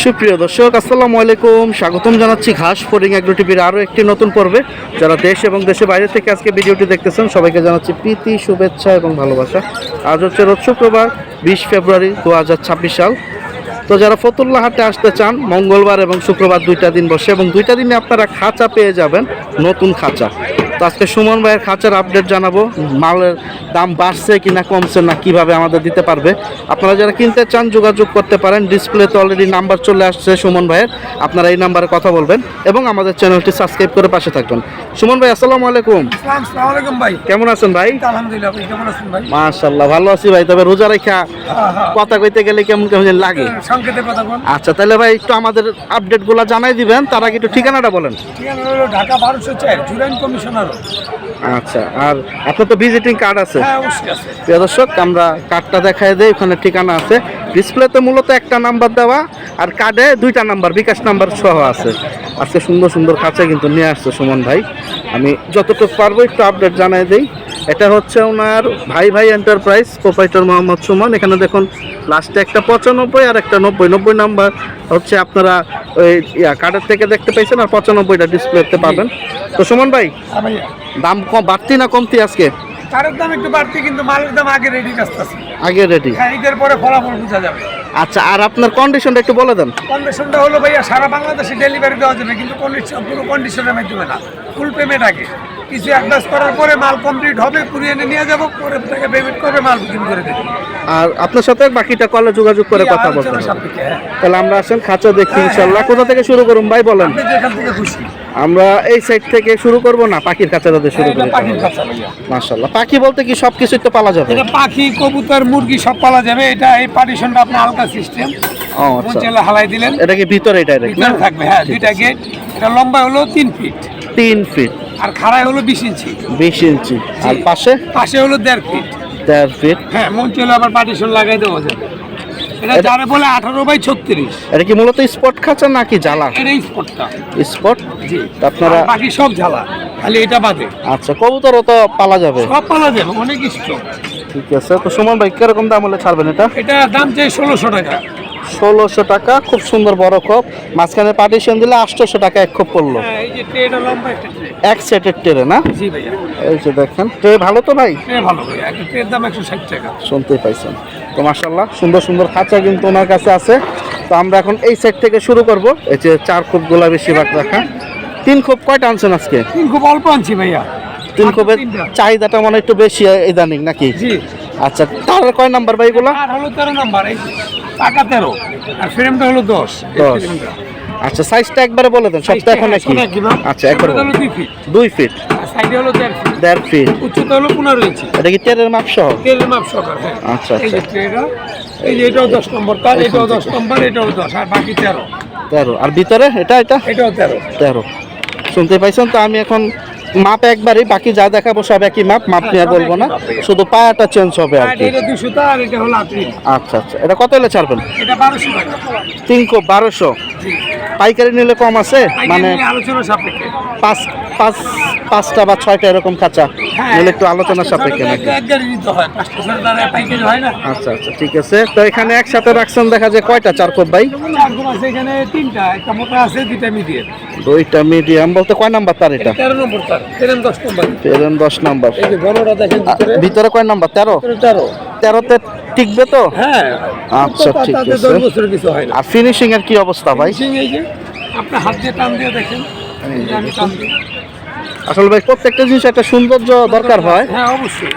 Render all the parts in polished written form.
সুপ্রিয় দর্শক আসসালামু আলাইকুম, স্বাগতম জানাচ্ছি ঘাস ফড়িং এগ্রো টিভির আরও একটি নতুন পর্বে। যারা দেশ এবং দেশের বাইরে থেকে আজকে ভিডিওটি দেখতেছেন সবাইকে জানাচ্ছি প্রীতি, শুভেচ্ছা এবং ভালোবাসা। আজ হচ্ছে রোজ শুক্রবার 20 ফেব্রুয়ারি 2026 সাল। তো যারা ফতুল্লা হাটে আসতে চান, মঙ্গলবার এবং শুক্রবার দুইটা দিন বসে এবং দুইটা দিনে আপনারা খাঁচা পেয়ে যাবেন, নতুন খাঁচা। তো আজকে সুমন ভাইয়ের খাঁচার আপডেট জানাবো, মালের দাম বাড়ছে কিনা কমছে না কিভাবে আমাদের দিতে পারবে। আপনারা যারা কিনতে চান যোগাযোগ করতে পারেন, ডিসপ্লেতে অলরেডি নাম্বার চলে আসছে সুমন ভাইয়ের, আপনারা এই নাম্বারে কথা বলবেন এবং আমাদের চ্যানেলটি সাবস্ক্রাইব করে পাশে থাকবেন। সুমন ভাই আসসালামু আলাইকুম। আসসালামু আলাইকুম ভাই, কেমন আছেন ভাই? আলহামদুলিল্লাহ, আপনি কেমন আছেন ভাই? মাশাআল্লাহ ভালো আছি ভাই, তবে রোজা রেখা কথা কইতে গেলে কেমন কেমন লাগে। সংকেতে কথা বল। আচ্ছা তাহলে ভাই একটু আমাদের আপডেটগুলো জানাই দিবেন, তার আগে একটু ঠিকানাটা বলেন। ঠিকানা হলো ঢাকা 1204 জুরাইন কমিশনার। আচ্ছা, আর আপনার তো ভিজিটিং কার্ড আছে? হ্যাঁ অবশ্যই আছে। প্রিয় দর্শক আমরা কার্ডটা দেখাই দেই, ওখানে ঠিকানা আছে। ডিসপ্লেতে মূলত একটা নাম্বার দেওয়া আর কার্ডে দুইটা নাম্বার, বিকাশ নাম্বার সহ আছে। আজকে সুন্দর সুন্দর খাঁচা কিন্তু নিয়ে আসছে সুমন ভাই, আমি যতটুকু পারবো একটু আপডেট জানাই দিই। এটা হচ্ছে ওনার ভাই ভাই এন্টারপ্রাইজ, প্রোপাইটর মোহাম্মদ সুমন। এখানে দেখুন লাস্টে একটা 95 আর একটা 90 নাম্বার হচ্ছে আপনারা ওই কার্ডের থেকে দেখতে পাইছেন, আর 95টা ডিসপ্লেতে পাবেন। তো সুমন ভাই দাম কম বাড়তি না কমতি আজকে? কারের দাম একটু বাড়তি, কিন্তু মালের দাম আগে রেডি আসতেছে। আগে রেডি? হ্যাঁ, ঈদের পরে ফলাফল বোঝা যাবে। আচ্ছা, আর আপনার কন্ডিশনটা একটু বলে দেন। কন্ডিশনটা হলো ভাইয়া সারা বাংলাদেশে ডেলিভারি দেওয়া যাবে, কিন্তু পুরো কন্ডিশনের মাধ্যমে না, ফুল পেমেন্ট আগে। কিছু অ্যাডভান্স করার পরে মাল কমপ্লিট হবে, কুরিয়ে এনে নিয়ে যাবো, পরে টাকা পেমেন্ট করবে, মাল বুকিং করে দেবে। আর আপনার সাথে বাকিটা কলে যোগাযোগ করে কথা বলতে হবে। তাহলে আমরা আসেন খাঁচা দেখি ইনশাল্লাহ। কোথা থেকে শুরু করুন ভাই বলেন? আপনি যেখান থেকে খুশি। আমরা এই সাইড থেকে শুরু করব না পাখির খাঁচাটা দিয়ে শুরু করি? পাখির খাঁচা ভাইয়া। মাশাআল্লাহ, পাখি বলতে কি সবকিছুই তো পালা যাবে? এটা পাখি, কবুতর, মুরগি সব পালা যাবে। এটা এই পার্টিশনটা আপনার আলগা সিস্টেম। ও আচ্ছা, মুচেলা হালাই দিলেন, এটা কি ভিতরে ডাইরেক্ট না? ভিতরে থাকবে। হ্যাঁ, দুইটা গেট। এটা লম্বা হলো 3 ফিট। 3 ফিট। আর খাড়ায় হলো 20 ইঞ্চি। 20 ইঞ্চি। আর পাশে? পাশে হলো 1.5 ফিট। 1.5 ফিট। হ্যাঁ, মুচেলা আবার পার্টিশন লাগাই দেওয়া যাবে। এটা যারে বলে 18 বাই 36। এটা কি মূলত স্পট খাঁচা নাকি জ্বালা? এটা স্পটটা। স্পট? জি। আপনারা বাকি সব জ্বালা, খালি এটা বাদে। আচ্ছা, কবুতরও তো পালা যাবে? সব পালা যাবে, অনেক স্টক। ঠিক আছে। তো সুমন ভাই কিরকম দাম হলে ছাড়বেন এটা? এটা দাম চাই 1600 টাকা। 1600 টাকা। খুব সুন্দর বড় খোপ, মাঝখানে পার্টিশন দিলে 800 টাকা এক খোপ পড়লো। হ্যাঁ, এই যে ট্রেটা লম্বা একটা ট্রে। এক সেটের ট্রে না? জি ভাইয়া। এই যে দেখেন ট্রে ভালো তো ভাই? ট্রে ভালো ভাইয়া, একটা ট্রের দাম 160 টাকা। শুনতেই পাইছেন তো, মাশাআল্লাহ সুন্দর সুন্দর খাঁচা কিন্তু ওনার কাছে আছে। তো আমরা এখন এই সাইড থেকে শুরু করব। এই যে 4 খোপগুলা বেশিরভাগ রাখা। 3 খোপ কয়টা আনছেন আজকে? 3 খুব অল্প আনছি ভাইয়া। 3 খোপের চাহিদাটা মনে একটু বেশি ইদানিং নাকি? জি। আচ্ছা, তার কয় নাম্বার ভাই এগুলা? আর হলো 13 নাম্বার, এই টাকা 13, আর ফ্রেমটা হলো 10। আচ্ছা, সাইজটা একবারে বলে দেন, সবটা এখন নাকি? আচ্ছা, একবার 2 ফিট। 2 ফিট। আর সাইডে হলো 1.5 ফিট। 1.5 ফিট। উচ্চতা হলো 15 ইঞ্চি। এটা কি টেরের মাপ সহ? তেলের মাপ সহ। হ্যাঁ। আচ্ছা এই আচ্ছা। যে ট্রেটা, এই যে এটাও 10 নম্বর তার, এটাও 10 নম্বর, এটাও 10, আর বাকি 13। 13। আর ভিতরে এটা? এটাও 13। 13। শুনতে পাইছেন তো, আমি এখন মাপ একবারই, বাকি যা দেখাবো সব একই মাপ, মাপ নিয়ে বলবো না, শুধু পায়াটা চেঞ্জ হবে আর আর কি। এটা 200 টা, আর এটা হলো 80। আচ্ছা আচ্ছা, এটা কত হলে ছাড়বেন? এটা 1200 টাকা। 3 খোপ 1200। জি। পাইকারি নিলে কম আছে? মানে আলোচনা সাপেক্ষে 5টা বা 6টা এরকম খাঁচা নিলে একটু আলোচনা সাপেক্ষে নাকি? এক গাড়ি নিতে হয়, 5টা ছাড়া তার পাইকারি হয় না। আচ্ছা আচ্ছা, ঠিক আছে। তো এখানে একসাথে রাখছেন দেখা যায় কয়টা 4 খোপ ভাই? একদম আছে এখানে 3টা, একটা মোটা আছে, 2টা মিডিয়াম। 2টা মিডিয়াম। বলতে কয় নাম্বার তার এটা? 13 নম্বর তার, 10 নম্বর। ফেরেন 10 নাম্বার। এই যে ঘনটা দেখেন ভিতরে। ভিতরে কয় নাম্বার? 13। 13। 13তে টিকবে তো? হ্যাঁ। আচ্ছা ঠিক তাতে আছে। 10 বছরের কিছু হয় না। আর ফিনিশিং এর কি অবস্থা ভাই? ফিনিশিং এই যে আপনি হাত দিয়ে টান দিয়ে দেখেন। এই যে আমি টান দিই। আসলে ভাই প্রত্যেকটা জিনিস একটা সৌন্দর্য দরকার হয়, হ্যাঁ অবশ্যই।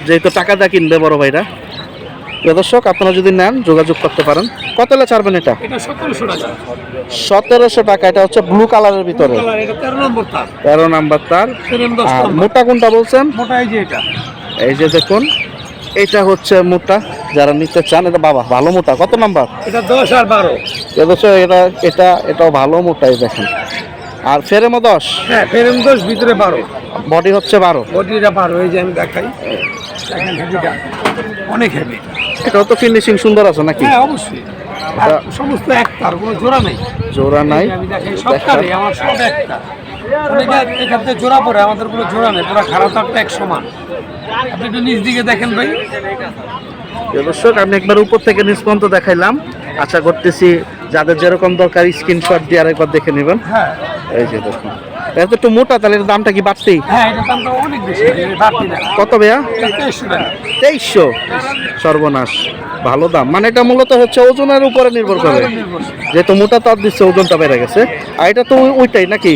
যেহেতু টাকা দিয়ে কিনবে বড় ভাইরা। প্রিয় দর্শক আপনারা যদি নেন যোগাযোগ করতে পারেন। কত হলে ছাড়বেন এটা? এটা 1700 টাকা। 1700 টাকা। এটা হচ্ছে ব্লু কালারের ভিতরে। এটা 13 নম্বর তার। 13 নাম্বার তার। ফ্রেম 10 আর নম্বর। মোটা কোনটা বলছেন? মোটা এই যে এটা। এই যে দেখুন, এটা হচ্ছে মোটা, যারা নিতে চান। এটা বাবা ভালো মোটা। কত নাম্বার? এটা 10 আর 12। প্রিয় দর্শক এটাও ভালো মোটাই দেখেন। আর ফ্রেমও 10? হ্যাঁ, ফ্রেম 10, ভিতরে 12। বডি হচ্ছে 12। বডিটা 12। এই যে আমি দেখাই, দেখেন হেভিটা অনেক হেভি। এটাও তো ফিনিশিং সুন্দর আছে নাকি? হ্যাঁ অবশ্যই। আর সমস্ত একটার, কোনো জোড়া নেই। জোড়া নাই? আমি দেখাই সবটারই, আমার সব একটা। অনেকে এখান থেকে জোড়া পড়ে, আমাদের কোনো জোড়া নেই, পুরো খারাপ তারটা এক সমান। আপনি একটু নিচ দিকে দেখেন ভাই। দর্শক আমি একবার উপর থেকে নিচ পর্যন্ত দেখাইলাম, আশা করতেছি যাদের যেরকম দরকার স্ক্রিনশট দিয়ে আরেকবার দেখে নেবেন। হ্যাঁ এই যে দেখুন, এটা তো একটু মোটা, তাহলে এর দামটা কি বাড়তি? হ্যাঁ, এটার দাম তো অনেক বেশি, বাড়তি না। কত ভাইয়া? 2300 টাকা। 2300? সর্বনাশ, ভালো দাম। মানে এটা মূলত হচ্ছে ওজনের উপরে নির্ভর করে, যেহেতু মোটা তার দিচ্ছে ওজনটা বেড়ে গেছে। আর এটা তো ওইটাই নাকি?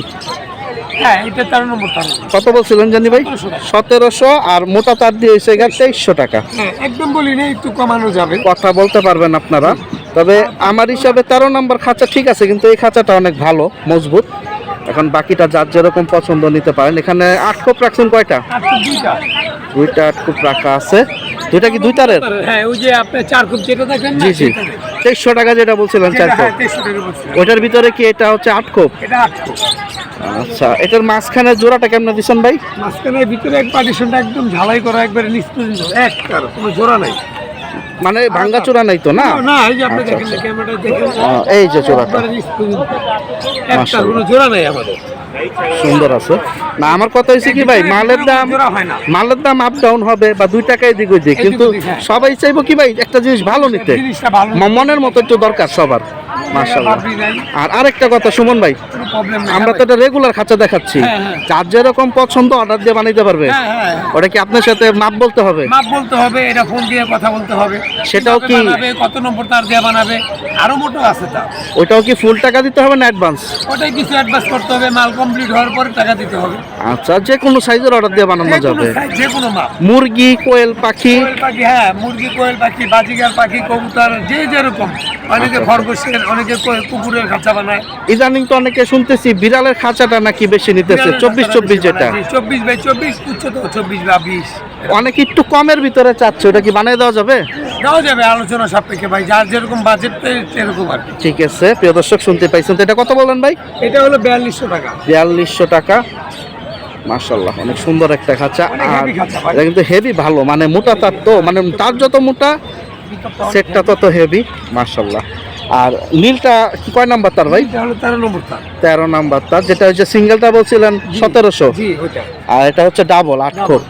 হ্যাঁ, এটা 13 নম্বর তার। কত বলছিলেন জানি ভাই? 1700। আর মোটা তার দিয়ে হয়েছে 2300 টাকা। হ্যাঁ, একদম বলি না, একটু কমানো যাবে। কথা বলতে পারবেন আপনারা। তবে আমার হিসাবে 13 নম্বর খাঁচা ঠিক আছে, কিন্তু এই খাঁচাটা অনেক ভালো, মজবুত। এখন বাকিটা যার যেরকম পছন্দ নিতে পারেন। এখানে 8 খোপ রাখছেন কয়টা? দুইটা। দুইটা 8 খোপ রাখা আছে। দুইটা কি দুই তারের? হ্যাঁ, ওই যে আপনি 4 খুব যেটা দেখেন না, জি জি, 2300 টাকা যেটা বলছিলেন 4 খোপ। 2300 টাকা বলছি। ওইটার ভিতরে কি এটা হচ্ছে 8 খোপ? এটা 8 খুব। আচ্ছা, এটার মাঝখানে জোড়াটা কেমন দিচ্ছেন ভাই? মাঝখানের ভিতরে এক পার্টিশনটা একদম ঝালাই করা, একবারে নিচ পর্যন্ত একটার কোনো জোড়া নাই। মানে ভাঙ্গা চূড়া নাই তো না? না, এই যে আপনি আচ্ছা, দেখেন, ক্যামেরায় দেখেন, এই যে জোড়াটা একবারে নিচ পর্যন্ত একটার মাশাআল্লাহ। কোনো জোড়া নাই আমাদের। সুন্দর আছে। না, আমার কথা হয়েছে কি ভাই, মালের দাম জোড়া হয় না। মালের দাম আপ ডাউন হবে বা 2 টাকা এদিক ওইদিক, কিন্তু ওদিক, হ্যাঁ। সবাই চাইবো কি ভাই একটা জিনিস ভালো নিতে। জিনিসটা ভালো, মনের মতো একটু দরকার সবার। মাশাআল্লাহ। ভাবি নাই, আর আরেকটা কথা সুমন ভাই, কোনো প্রবলেম নাই। আমরা তো এটা রেগুলার খাঁচা দেখাচ্ছি, হ্যাঁ, হ্যাঁ। যার যেরকম পছন্দ অর্ডার দিয়ে বানাইতে পারবে। হ্যাঁ, হ্যাঁ, ওটা কি আপনার সাথে মাপ বলতে হবে? মাপ বলতে হবে, এটা ফোন দিয়ে কথা বলতে হবে। সেটাও কিভাবে কি- বানাবে, কত নম্বর তার দিয়ে বানাবে, আরো মোটো আছে তা। ওইটাও কি ফুল টাকা দিতে হবে না অ্যাডভান্স? ওটাই কিছু অ্যাডভান্স করতে হবে, মাল কমপ্লিট হওয়ার পরে টাকা দিতে হবে। আচ্ছা, যে কোনো সাইজের অর্ডার দিয়ে বানানো যে কোনো যাবে। size, যে কোনো মাপ। মুরগি, কোয়েল পাখি? কোয়েল পাখি, হ্যাঁ, মুরগি, কোয়েল পাখি, বাজিগার পাখি, কবুতর, যে যেরকম। অনেকে খরগোশের, অনেকে কুকুরের খাঁচা বানায়। ইদানিং তো অনেকে শুনতেছি বিড়ালের খাঁচাটা নাকি বেশি নিতেছে, 24-24 যেটা। 24/24, উচ্চতা 24/20। অনেকে একটু কমের ভিতরে চাচ্ছে, ওটা কি বানিয়ে দেওয়া যাবে? দেওয়া যাবে আলোচনা সাপেক্ষে ভাই, যার যেরকম বাজেট সেরকম আর কি। ঠিক আছে, প্রিয় দর্শক শুনতে পাইছেন তো। এটা কত বলেন ভাই? এটা হলো 4200 টাকা। 4200 টাকা। মাশাআল্লাহ, অনেক সুন্দর একটা খাঁচা। অনেক আর heavy খাঁচা ভাই। এটা কিন্তু হেভি ভালো, মানে মোটা তার তো, মানে তার যত মোটা সেটটা তত হেভি। মাশাআল্লাহ। আর নীলটা কি কয় নাম্বার তার ভাই? এটা হলো 13 নম্বর তার। 13 নাম্বার তার, যেটা হচ্ছে সিঙ্গেলটা বলছিলেন 1700। জি, ওইটা। আর এটা হচ্ছে ডাবল 8 খোপ।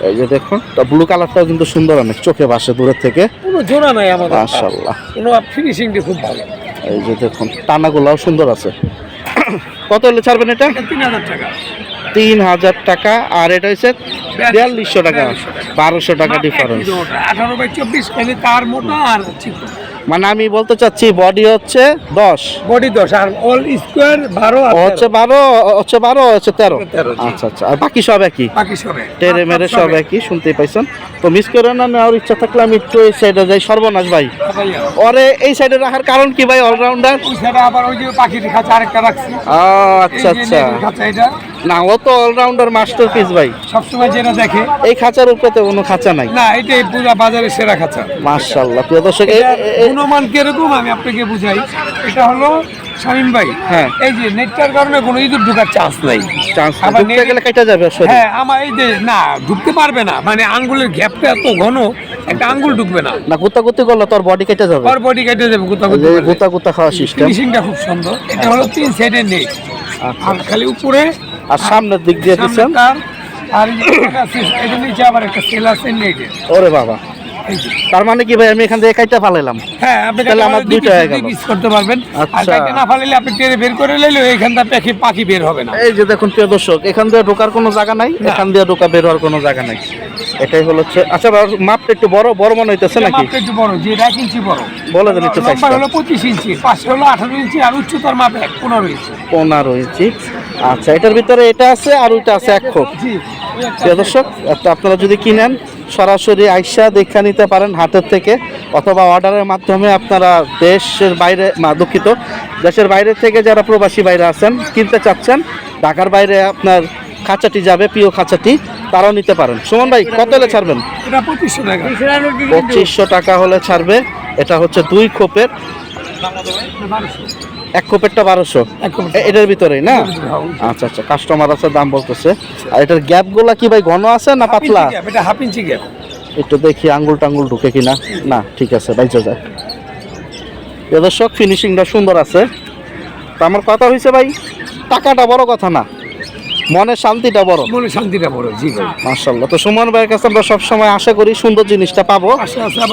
এই যে দেখুন, ব্লু কালারটাও কিন্তু সুন্দর, অনেক চোখে বাসে দূরের থেকে। কোনো জোড়া নাই আমাদের। মাশাআল্লাহ। কোনো ফিনিশিংটা খুব ভালো। এই যে দেখুন, টানাগুলাও সুন্দর আছে। কত হলে ছাড়বেন এটা? এটা 3000 টাকা। 3000 টাকা। আর এটা হচ্ছে 4200 টাকা, 1200 টাকা ডিফারেন্স। 18/24 খালি তার মোটা আর চিকন। মানে আমি বলতে চাচ্ছি বডি হচ্ছে 10, বডি 10 আর অল স্কয়ার 12 আর ও হচ্ছে 12, হচ্ছে 13। 13, জি। আচ্ছা আচ্ছা, আর বাকি সব একই, বাকি সবে টেরে মেরে সব একই, শুনতেই পাইছেন তো। মিস করে না নেওয়ার ইচ্ছা থাকলে আমি একটু এই সাইডে যাই। সর্বনাশ ভাই, ওরে এই সাইডে রাখার কারণ কি ভাই? অলরাউন্ডার। ওই সাইডে আবার ওই যে পাখির খাঁচা আরেকটা রাখছি। আচ্ছা এই যে আচ্ছা, নেটের খাঁচা এটা না ও তো অলরাউন্ডার মাস্টারপিস ভাই। সবসময় যেটা দেখে। এই খাঁচার উপরে তো কোনো খাঁচা নাই। না, এটাই পুরো বাজারের সেরা খাঁচা। মাশাআল্লাহ, প্রিয় দর্শক, এটার গুণমান কিরকম আমি আপনাকে বুঝাই। এটা হলো শামীম ভাই, হ্যাঁ। এই যে নেটটার কারণে কোনো ইঁদুর ঢোকার চান্স নাই। চান্স আবার ঢুকতে গেলে কেটে যাবে শরীর। হ্যাঁ, আমার এই যে না ঢুকতে পারবে না, মানে আঙ্গুলের গ্যাপটা এত ঘন, একটা আঙ্গুল ঢুকবে না। না গুতাগুতি করলে তোর বডি কেটে যাবে। ওর বডি কেটে যাবে গুতাগুতি এই যে করলে। গুতা গুতা খাওয়া সিস্টেম। ফিনিশিংটা খুব সুন্দর। এটা হলো 3 সাইডের নেট, আচ্ছা, আর খালি উপরে আর সামনের দিক দিয়ে দিচ্ছেন। সামনে তার, আর এই যে এটা আছে, এটা নিচে আবার একটা সেল আছে নেটে। ওরে বাবা, এই যে তার মানে কি ভাই আমি এখান থেকে কাইটা ফালাইলাম? হ্যাঁ, আপনি তাহলে আমার দুইটা হয়ে গেল। পিস করতে পারবেন। আর আচ্ছা। কাটে না ফালাইলে আপনি টেরে বের করে লইলে এইখানটা পাখি বের হবে না। এই যে দেখুন প্রিয় দর্শক, এখান দিয়ে ঢোকার কোনো জায়গা নাই, না। এখান দিয়ে ঢোকা বের হওয়ার কোনো জায়গা নাই। এটাই হলো হচ্ছে। আচ্ছা, মাপটা একটু বড় বড় মনে হইতেছে এটা নাকি? মাপটা একটু বড়, যে 1 ইঞ্চি বড়। বলে দেন একটু লম্বা সাইজটা। হলো 25 ইঞ্চি, পাশে হলো 18 ইঞ্চি, আর উচ্চতার মাপ 15 ইঞ্চি। 15 ইঞ্চি। আচ্ছা, এটার ভিতরে এটা আছে আর ওইটা আছে 1 খোপ। জি, প্রিয় দর্শক, একটা আপনারা যদি কিনেন সরাসরি আইসা দেখা নিতে পারেন হাটের থেকে, অথবা অর্ডারের মাধ্যমে আপনারা দেশের বাইরে, দুঃখিত, দেশের বাইরে থেকে যারা প্রবাসী বাইরে আছেন কিনতে চাচ্ছেন, ঢাকার বাইরে আপনার খাঁচাটি যাবে, প্রিয় খাঁচাটি, তারাও নিতে পারেন। সুমন ভাই, কত হলে ছাড়বেন? এটা 2500 টাকা। 2500 টাকা হলে ছাড়বে। এটা হচ্ছে 2 খোপের, 1 খোপেরটা 1200। এক খোপ। এটার ভিতরেই না? আচ্ছা আচ্ছা, কাস্টমার আছে দাম বলতেছে। আর এটার গ্যাপগুলা কি ভাই ঘন আছে না পাতলা? এটা হাফ ইঞ্চি গ্যাপ। একটু দেখি আঙ্গুল টাঙ্গুল ঢুকে কিনা। না, ঠিক আছে, বাইচা যায়। এ দর্শক, ফিনিশিংটা সুন্দর আছে। তো আমার কথা হয়েছে ভাই, টাকাটা বড় কথা না, মনের শান্তিটা বড়। মনে শান্তিটা বড়, জি ভাই। মাশাআল্লাহ। তো সুমন ভাইয়ের কাছে আমরা সবসময় আশা করি সুন্দর জিনিসটা পাবো,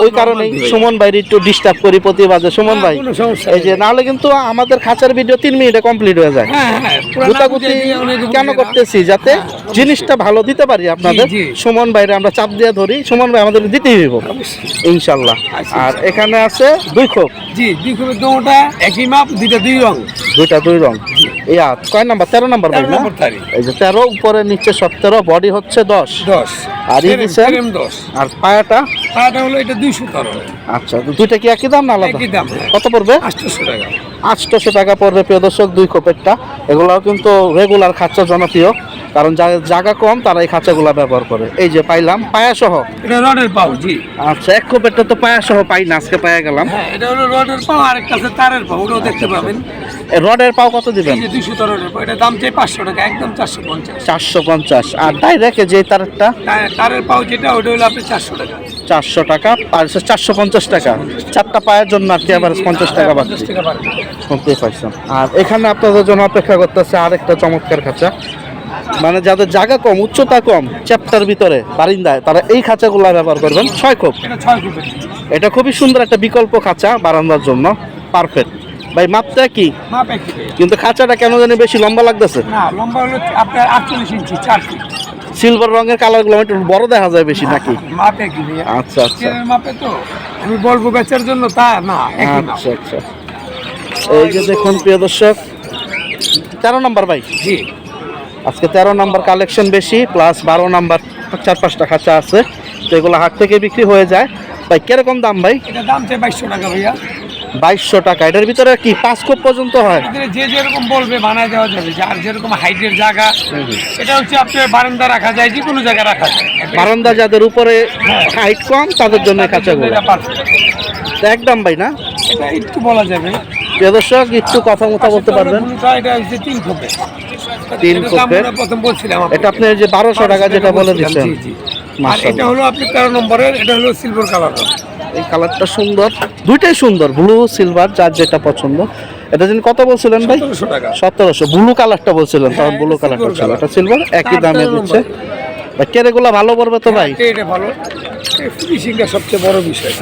ওই কারণেই সুমন ভাইয়ের একটু ডিস্টার্ব করি প্রতিবাদে। সুমন ভাই কোনো সমস্যা এই যে নাহলে কিন্তু আমাদের খাঁচার ভিডিও 3 মিনিটে কমপ্লিট হয়ে যায়। হ্যাঁ হ্যাঁ, গুতাগুতি কেন করতেছি, যাতে জিনিসটা ভালো দিতে পারি আপনাদের। জি। সুমন ভাইরে আমরা চাপ দিয়ে ধরি, সুমন ভাই আমাদের দিতেই দিব ইনশাল্লাহ। আর এখানে আছে 2 খোপ। জি, 2 খোপের দুটো একই মাপ, দুইটা 2 রং। দুইটা 2 রং। ইয়া কয় নাম্বার? 13 নাম্বার ভাই 13 না? নম্বর তারি। এই যে 13 উপরে নিচে 17, বডি হচ্ছে 10। 10 আর এই দিছেন 10। আর পায়াটা পাটা হলো এটা 217। আচ্ছা, তো দুইটা কি একই দাম না আলাদা? একই দাম। কত পড়বে? 800 টাকা। 800 টাকা পড়বে প্রিয় দর্শক 2 খোপেরটা। এগুলাও কিন্তু রেগুলার খাঁচা জনপ্রিয়, কারণ যাদের জায়গা কম তারা এই খাঁচাগুলা ব্যবহার করে। এই যে পাইলাম পায়া সহ। এটা রডের পাও, জি। আচ্ছা, 1 খোপেরটা তো পায়া সহ পাই না, আজকে পায়া গেলাম। হ্যাঁ, এটা হলো রডের পাও, আর একটা আছে তারের পাও, ওটাও দেখতে পাবেন। এই রডের পাও কত দিবেন? এই যে 217 রডের পাও, এটা দাম চাই 500 টাকা, একদম 450। 450। আর ডাইরেক্ট যে তারেরটা তারের পাও যেটা, ওটা হলো আপনি 400 টাকা। 400 টাকা, আর 450 টাকা। 4টা পায়ের জন্য আর কি আবার 50 টাকা বাড়ছে। 50 টাকা বাড়বে। শুনতেই পাইছেন। আর এখানে আপনাদের জন্য অপেক্ষা করতেছে আরেকটা চমৎকার খাঁচা, মানে যাদের জায়গা কম, উচ্চতা কম, চ্যাপ্টার ভিতরে বারিন্দায়, তারা এই খাঁচাগুলো ব্যবহার করবেন। 6 খোপ। এটা 6 খোপের। এটা খুবই সুন্দর একটা বিকল্প খাঁচা বারান্দার জন্য, পারফেক্ট। ভাই মাপটা কি? মাপ একই। কিন্তু খাঁচাটা কেন জানি বেশি লম্বা লাগতেছে। না, লম্বা হলো আপনার 48 ইঞ্চি, 4 ফিট। সিলভার রঙের কালারগুলো একটু বড় দেখা যায় বেশি নাকি? মাপ একই ভাইয়া। আচ্ছা আচ্ছা চেনের মাপে তো আমি বলবো বেচার জন্য, তা না, একই মাপ। আচ্ছা আচ্ছা। এই যে দেখুন প্রিয় দর্শক, 13 নাম্বার ভাই। জি। আজকে 13 নাম্বার কালেকশন বেশি, প্লাস 12 নাম্বার 4-5টা খাঁচা আছে, তো এগুলো হাট থেকে বিক্রি হয়ে যায়। ভাই কিরকম দাম ভাই? এটা দাম চাই 2200 টাকা ভাইয়া। 2200 টাকা। এটার ভিতরে কি 5 খোপ পর্যন্ত হয়? এদের যে যেরকম বলবে বানায় দেওয়া যাবে, আর যেরকম হাইটের জায়গা, এটা হচ্ছে আপনার বারান্দা রাখা যায়, যে কোনো জায়গায় রাখা যায়। বারান্দা যাদের উপরে হাইট কম তাদের জন্য এই খাঁচাগুলো। এটা perfect। তো একদম ভাই না? এটা একটু বলা যাবে। প্রিয় দর্শক একটু কথা মতো বলতে পারবেন? এটা হচ্ছে 3 খোপের। 3 খোপের। প্রথম বলছিলাম এটা আপনি যে 1200 টাকা যেটা বলে দিচ্ছেন। জি জি। আর এটা হলো আপনি 13 নম্বরের, এটা হলো সিলভার কালার। এই কালারটা সুন্দর, দুইটাই সুন্দর, ব্লু সিলভার, যার যেটা পছন্দ। এটা যিনি কত বলছিলেন ভাই? 1700 টাকা। 1700। ব্লু কালারটা বলছিলেন, তখন হ্যাঁ, ব্লু এটা কালারটা silver ছিল, color। এটা সিলভার, একই দামে আর দিচ্ছে। ভাই কেরেগুলা ভালো পড়বে তো ভাই? এটা ভালো। এই ফিনিশিংটা সবচেয়ে বড় বিষয়।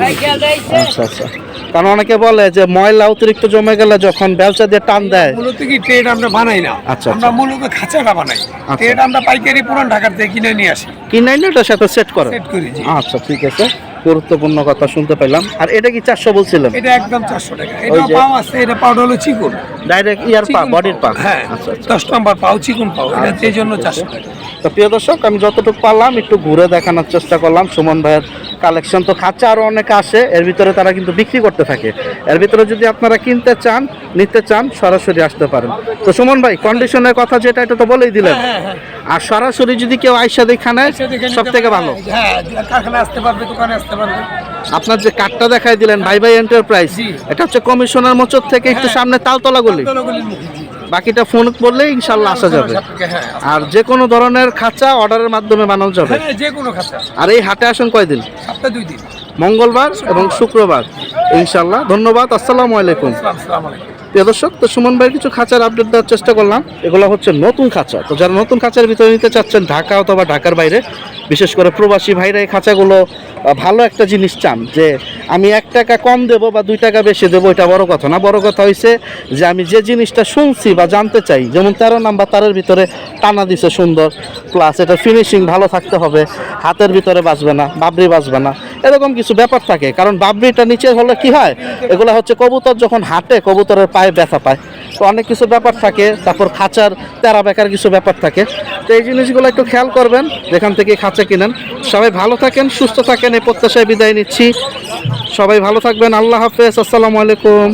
আচ্ছা আচ্ছা। কারণ অনেকে বলে যে ময়লা অতিরিক্ত জমে গেলে যখন বেলচা দিয়ে টান দেয়। মূলত কি ট্রেড আমরা বানাই না, আচ্ছা, আমরা মূলত খাঁচাটা বানাই। ট্রেড আমরা পাইকারি পুরান ঢাকার থেকে কিনে নিয়ে আসি, কিনাই না এটার সাথে সেট করে। সেট করি। জি। আচ্ছা ঠিক আছে, গুরুত্বপূর্ণ কথা শুনতে পেলাম। আর এটা কি 400 বলছিলেন? এটা একদম 400 টাকা। এটা পাও আছে, এটা পাউডার হলো চিকন, ডাইরেক্ট ইয়ার পা, বডির পা। হ্যাঁ, আচ্ছা আচ্ছা। 10 নম্বর পাও, চিকন পাও, এটা আচ্ছা, এই জন্য ঠিক আছে। 400 টাকা। তো প্রিয় দর্শক, আমি যতটুকু পারলাম একটু ঘুরে দেখানোর চেষ্টা করলাম সুমন ভাইয়ের কালেকশন। তো খাঁচা আরও অনেকে আসে, এর ভিতরে তারা কিন্তু বিক্রি করতে থাকে। এর ভিতরে যদি আপনারা কিনতে চান, নিতে চান, সরাসরি আসতে পারেন। তো সুমন ভাই কন্ডিশনের কথা যেটা, এটা তো বলেই দিলেন। আর সরাসরি যদি কেউ আইসা দেখা নেয় সব থেকে ভালো। হ্যাঁ, কারখানা আসতে পারবে, দোকানে আসতে পারবে। আপনার যে কার্ডটা দেখাই দিলেন ভাই ভাই এন্টারপ্রাইজ, জি। এটা হচ্ছে কমিশনার মোচর থেকে একটু সামনে তালতলা গলি। তলাগলির মুখে। জি। বাকিটা ফোন করলে ইনশাল্লাহ আসা যাবে। হ্যাঁ, আর যে কোনো ধরনের খাঁচা অর্ডারের মাধ্যমে বানানো যাবে। হ্যাঁ, যে কোনো খাঁচা। আর এই হাটে আসেন কয়দিন? সপ্তাহে 2 দিন। মঙ্গলবার এবং শুক্রবার ইনশাল্লাহ। ধন্যবাদ, আসসালামু আলাইকুম। আসসালামু আলাইকুম। প্রিয় দর্শক, তো সুমন ভাইয়ের কিছু খাঁচার আপডেট দেওয়ার চেষ্টা করলাম। এগুলো হচ্ছে নতুন খাঁচা। তো যারা নতুন খাঁচার ভিতরে নিতে চাচ্ছেন, ঢাকা অথবা ঢাকার বাইরে, বিশেষ করে প্রবাসী ভাইরা এই খাঁচাগুলো ভালো একটা জিনিস চান, যে আমি 1 টাকা কম দেবো বা 2 টাকা বেশি দেবো, এটা বড় কথা না। বড় কথা হয়েছে যে আমি যে জিনিসটা শুনছি বা জানতে চাই, যেমন 13 নাম্বার তারের ভিতরে টানা দিছে সুন্দর, প্লাস এটা ফিনিশিং ভালো থাকতে হবে, হাতের ভিতরে বাজবে না, বাবরি বাজবে না, এরকম কিছু ব্যাপার থাকে। কারণ বাবরিটা নিচে হলে কি হয়, এগুলো হচ্ছে কবুতর যখন হাঁটে কবুতরের পায়ে ব্যথা পায়, তো অনেক কিছু ব্যাপার থাকে। তারপর খাঁচার তেরা বেকার কিছু ব্যাপার থাকে। তো এই জিনিসগুলো একটু খেয়াল করবেন যেখান থেকে খাঁচা কিনেন। সবাই ভালো থাকেন, সুস্থ থাকেন, এই প্রত্যাশায় বিদায় নিচ্ছি। সবাই ভালো থাকবেন, আল্লাহ হাফেজ, আসসালামু আলাইকুম।